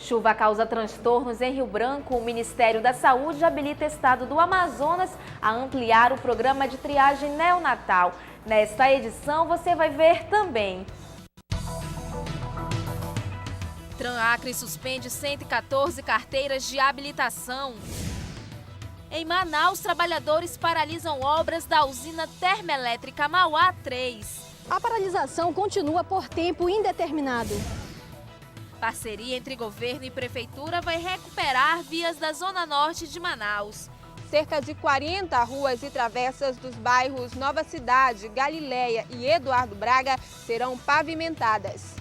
Chuva causa transtornos em Rio Branco. O Ministério da Saúde habilita o estado do Amazonas a ampliar o programa de triagem neonatal. Nesta edição você vai ver também. Tranacre suspende 114 carteiras de habilitação. Em Manaus, trabalhadores paralisam obras da usina termoelétrica Mauá 3. A paralisação continua por tempo indeterminado. Parceria entre governo e prefeitura vai recuperar vias da zona norte de Manaus. Cerca de 40 ruas e travessas dos bairros Nova Cidade, Galileia e Eduardo Braga serão pavimentadas.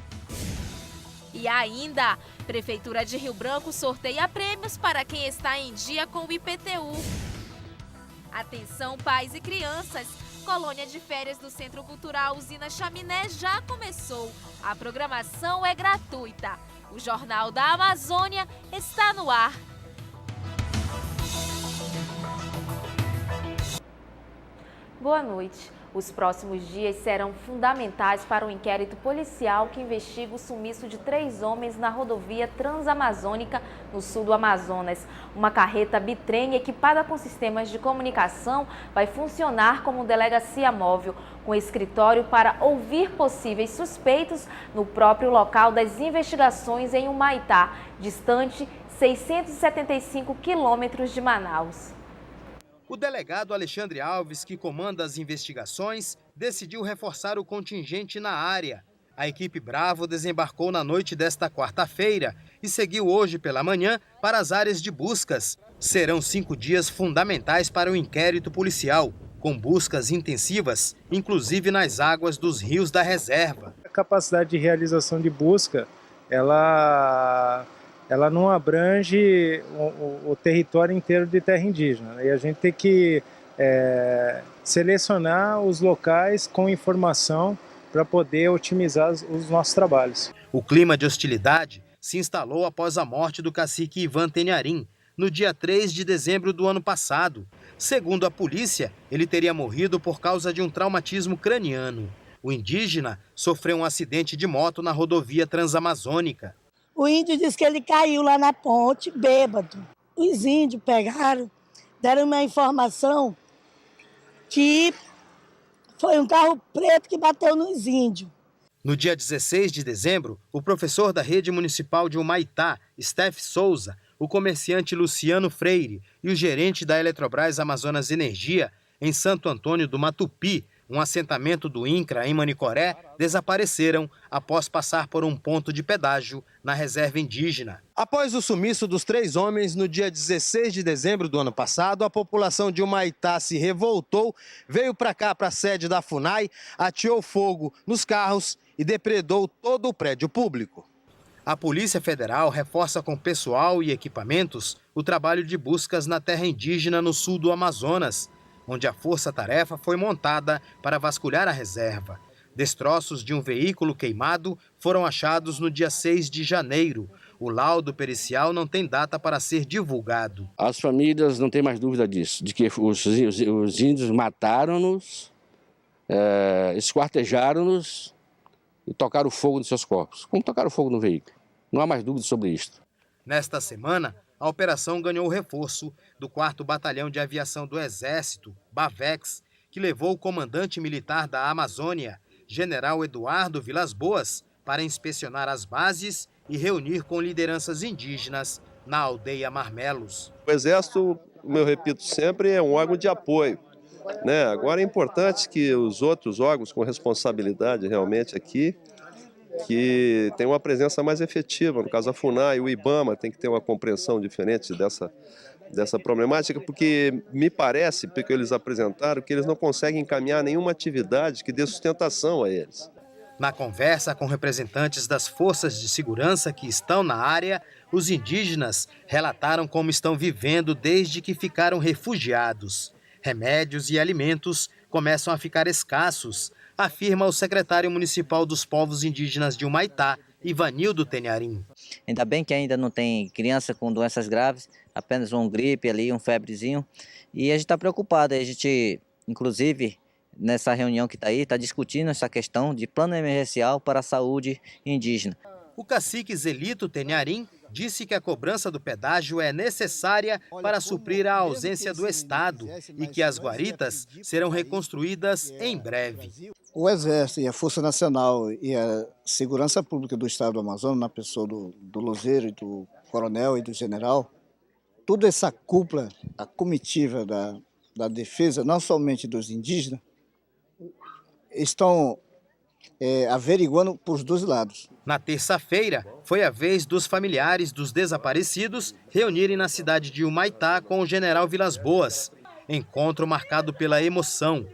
E ainda, Prefeitura de Rio Branco sorteia prêmios para quem está em dia com o IPTU. Atenção, pais e crianças! Colônia de férias do Centro Cultural Usina Chaminé já começou. A programação é gratuita. O Jornal da Amazônia está no ar. Boa noite. Os próximos dias serão fundamentais para o inquérito policial que investiga o sumiço de 3 homens na rodovia Transamazônica, no sul do Amazonas. Uma carreta bitrem equipada com sistemas de comunicação vai funcionar como delegacia móvel, com escritório para ouvir possíveis suspeitos no próprio local das investigações em Humaitá, distante 675 quilômetros de Manaus. O delegado Alexandre Alves, que comanda as investigações, decidiu reforçar o contingente na área. A equipe Bravo desembarcou na noite desta quarta-feira e seguiu hoje pela manhã para as áreas de buscas. Serão 5 dias fundamentais para o inquérito policial, com buscas intensivas, inclusive nas águas dos rios da reserva. A capacidade de realização de busca, ela não abrange o território inteiro de terra indígena. E a gente tem que selecionar os locais com informação para poder otimizar os nossos trabalhos. O clima de hostilidade se instalou após a morte do cacique Ivan Tenharim, no dia 3 de dezembro do ano passado. Segundo a polícia, ele teria morrido por causa de um traumatismo craniano. O indígena sofreu um acidente de moto na rodovia Transamazônica. O índio disse que ele caiu lá na ponte, bêbado. Os índios pegaram, deram uma informação que foi um carro preto que bateu nos índios. No dia 16 de dezembro, o professor da rede municipal de Humaitá, Steph Souza, o comerciante Luciano Freire e o gerente da Eletrobras Amazonas Energia, em Santo Antônio do Matupi, um assentamento do INCRA em Manicoré, desapareceram após passar por um ponto de pedágio na reserva indígena. Após o sumiço dos 3 homens no dia 16 de dezembro do ano passado, a população de Humaitá se revoltou, veio para cá, para a sede da FUNAI, ateou fogo nos carros e depredou todo o prédio público. A Polícia Federal reforça com pessoal e equipamentos o trabalho de buscas na terra indígena no sul do Amazonas, onde a força-tarefa foi montada para vasculhar a reserva. Destroços de um veículo queimado foram achados no dia 6 de janeiro. O laudo pericial não tem data para ser divulgado. As famílias não têm mais dúvida disso, de que os índios mataram-nos, esquartejaram-nos e tocaram fogo nos seus corpos, como tocaram fogo no veículo. Não há mais dúvida sobre isto. Nesta semana, a operação ganhou reforço do 4º Batalhão de Aviação do Exército, BAVEX, que levou o comandante militar da Amazônia, General Eduardo Vilas Boas, para inspecionar as bases e reunir com lideranças indígenas na aldeia Marmelos. O Exército, como eu repito sempre, é um órgão de apoio, né? Agora é importante que os outros órgãos com responsabilidade realmente aqui, que tem uma presença mais efetiva. No caso, a FUNAI e o IBAMA tem que ter uma compreensão diferente dessa problemática, porque me parece, porque eles apresentaram, que eles não conseguem encaminhar nenhuma atividade que dê sustentação a eles. Na conversa com representantes das forças de segurança que estão na área, os indígenas relataram como estão vivendo desde que ficaram refugiados. Remédios e alimentos começam a ficar escassos, afirma o secretário municipal dos povos indígenas de Humaitá, Ivanildo Tenharim. Ainda bem que ainda não tem criança com doenças graves, apenas um gripe ali, um febrezinho. E a gente está preocupado, a gente, inclusive, nessa reunião que está aí, está discutindo essa questão de plano emergencial para a saúde indígena. O cacique Zelito Tenharim disse que a cobrança do pedágio é necessária para suprir a ausência do Estado e que as guaritas serão reconstruídas em breve. O Exército e a Força Nacional e a Segurança Pública do Estado do Amazonas, na pessoa do Luzeiro, do Coronel e do General, toda essa cúpula, a comitiva da defesa, não somente dos indígenas, estão averiguando por os dois lados. Na terça-feira, foi a vez dos familiares dos desaparecidos reunirem na cidade de Humaitá com o general Vilas Boas. Encontro marcado pela emoção.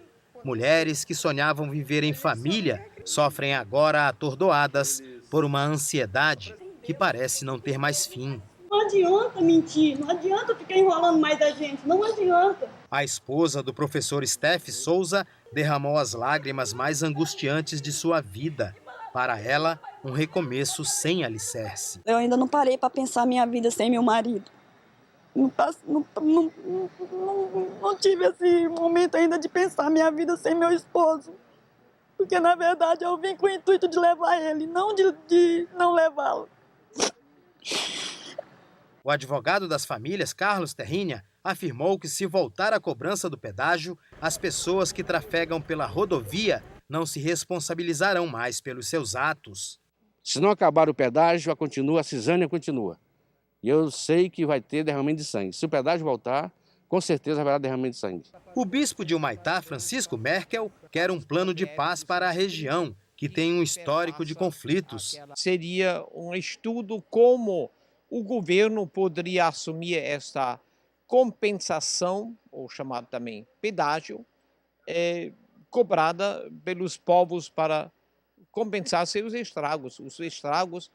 Mulheres que sonhavam viver em família sofrem agora atordoadas por uma ansiedade que parece não ter mais fim. Não adianta mentir, não adianta ficar enrolando mais a gente, não adianta. A esposa do professor Steph Souza derramou as lágrimas mais angustiantes de sua vida. Para ela, um recomeço sem alicerce. Eu ainda não parei para pensar minha vida sem meu marido. Não tive esse momento ainda de pensar minha vida sem meu esposo. Porque, na verdade, eu vim com o intuito de levar ele, não de não levá-lo. O advogado das famílias, Carlos Terrinha, afirmou que se voltar a cobrança do pedágio, as pessoas que trafegam pela rodovia não se responsabilizarão mais pelos seus atos. Se não acabar o pedágio, a cisânia continua. E eu sei que vai ter derramamento de sangue. Se o pedágio voltar, com certeza haverá derramamento de sangue. O bispo de Humaitá, Francisco Merkel, quer um plano de paz para a região, que tem um histórico de conflitos. Seria um estudo como o governo poderia assumir essa compensação, ou chamado também pedágio, cobrada pelos povos para compensar seus estragos, os estragos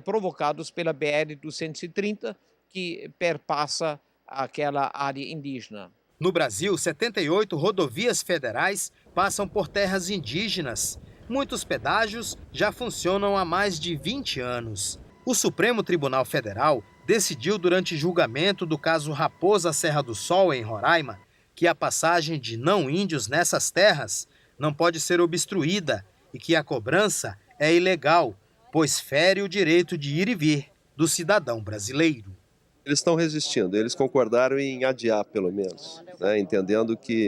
provocados pela BR-230, que perpassa aquela área indígena. No Brasil, 78 rodovias federais passam por terras indígenas. Muitos pedágios já funcionam há mais de 20 anos. O Supremo Tribunal Federal decidiu durante julgamento do caso Raposa Serra do Sol, em Roraima, que a passagem de não-índios nessas terras não pode ser obstruída e que a cobrança é ilegal, pois fere o direito de ir e vir do cidadão brasileiro. Eles estão resistindo, eles concordaram em adiar, pelo menos, né?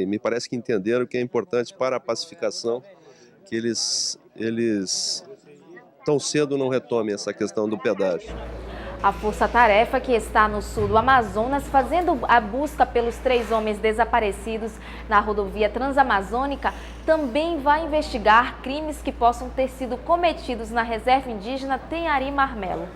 Me parece que entenderam que é importante para a pacificação que eles tão cedo não retomem essa questão do pedágio. A força-tarefa que está no sul do Amazonas fazendo a busca pelos 3 homens desaparecidos na rodovia transamazônica também vai investigar crimes que possam ter sido cometidos na reserva indígena Tenhari Marmelo.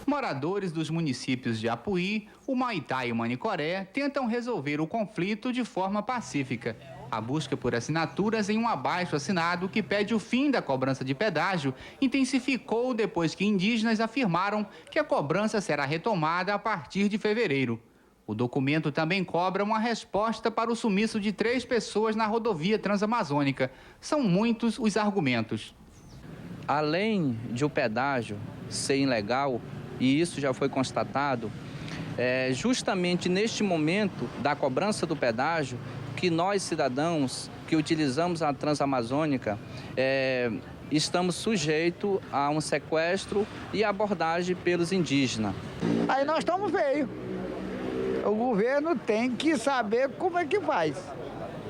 Moradores dos municípios de Apuí, Humaitá e Manicoré tentam resolver o conflito de forma pacífica. A busca por assinaturas em um abaixo-assinado que pede o fim da cobrança de pedágio intensificou depois que indígenas afirmaram que a cobrança será retomada a partir de fevereiro. O documento também cobra uma resposta para o sumiço de 3 pessoas na rodovia transamazônica. São muitos os argumentos. Além de o pedágio ser ilegal, e isso já foi constatado, justamente neste momento da cobrança do pedágio, que nós, cidadãos que utilizamos a Transamazônica, estamos sujeitos a um sequestro e abordagem pelos indígenas. Aí nós estamos feios. O governo tem que saber como é que faz,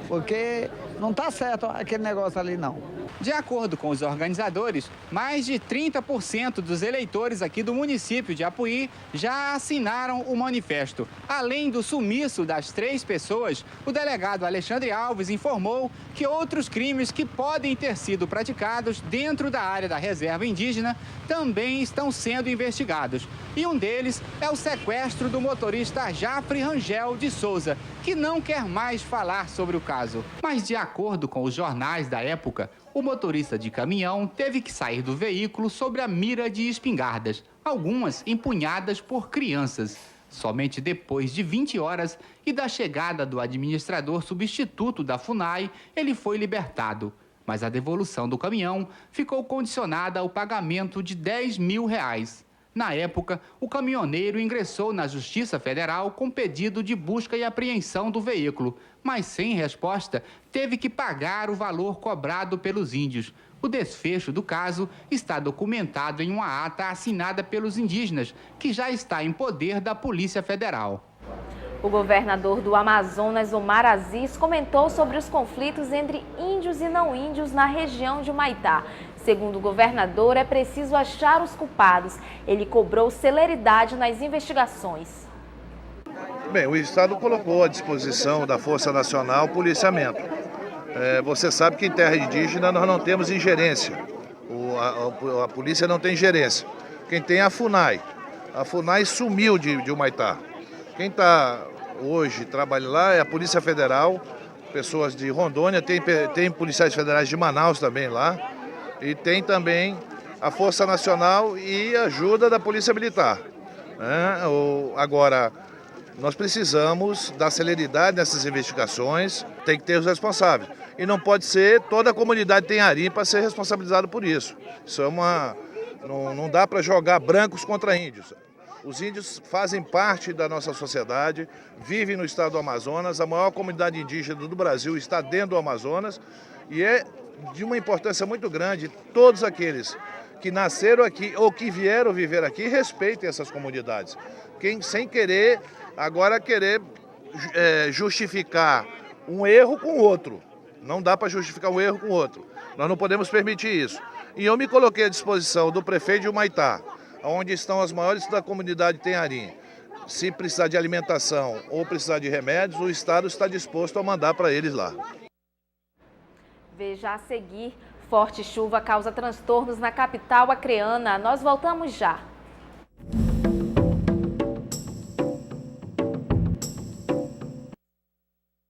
porque não está certo aquele negócio ali não. De acordo com os organizadores, mais de 30% dos eleitores aqui do município de Apuí já assinaram o manifesto. Além do sumiço das 3 pessoas, o delegado Alexandre Alves informou que outros crimes que podem ter sido praticados dentro da área da reserva indígena também estão sendo investigados. E um deles é o sequestro do motorista Jafre Rangel de Souza, que não quer mais falar sobre o caso. Mas de acordo com os jornais da época, o motorista de caminhão teve que sair do veículo sob a mira de espingardas, algumas empunhadas por crianças. Somente depois de 20 horas e da chegada do administrador substituto da FUNAI, ele foi libertado. Mas a devolução do caminhão ficou condicionada ao pagamento de R$10 mil. Na época, o caminhoneiro ingressou na Justiça Federal com pedido de busca e apreensão do veículo, mas sem resposta, teve que pagar o valor cobrado pelos índios. O desfecho do caso está documentado em uma ata assinada pelos indígenas, que já está em poder da Polícia Federal. O governador do Amazonas, Omar Aziz, comentou sobre os conflitos entre índios e não índios na região de Humaitá. Segundo o governador, é preciso achar os culpados. Ele cobrou celeridade nas investigações. Bem, o Estado colocou à disposição da Força Nacional policiamento. Você sabe que em terra indígena nós não temos ingerência. A polícia não tem ingerência. Quem tem é a FUNAI. A FUNAI sumiu de Humaitá. Quem está hoje trabalhando lá é a Polícia Federal, pessoas de Rondônia, tem policiais federais de Manaus também lá, e tem também a Força Nacional e ajuda da Polícia Militar. Agora, nós precisamos dar celeridade nessas investigações, tem que ter os responsáveis. E não pode ser toda a comunidade Tenharim para ser responsabilizada por isso. Isso é não dá para jogar brancos contra índios. Os índios fazem parte da nossa sociedade, vivem no estado do Amazonas, a maior comunidade indígena do Brasil está dentro do Amazonas e é de uma importância muito grande. Todos aqueles que nasceram aqui ou que vieram viver aqui respeitem essas comunidades. Sem querer, agora justificar um erro com o outro. Não dá para justificar um erro com o outro. Nós não podemos permitir isso. E eu me coloquei à disposição do prefeito de Humaitá, onde estão as maiores da comunidade Tenharim. Se precisar de alimentação ou precisar de remédios, o Estado está disposto a mandar para eles lá. Veja a seguir, forte chuva causa transtornos na capital acreana. Nós voltamos já.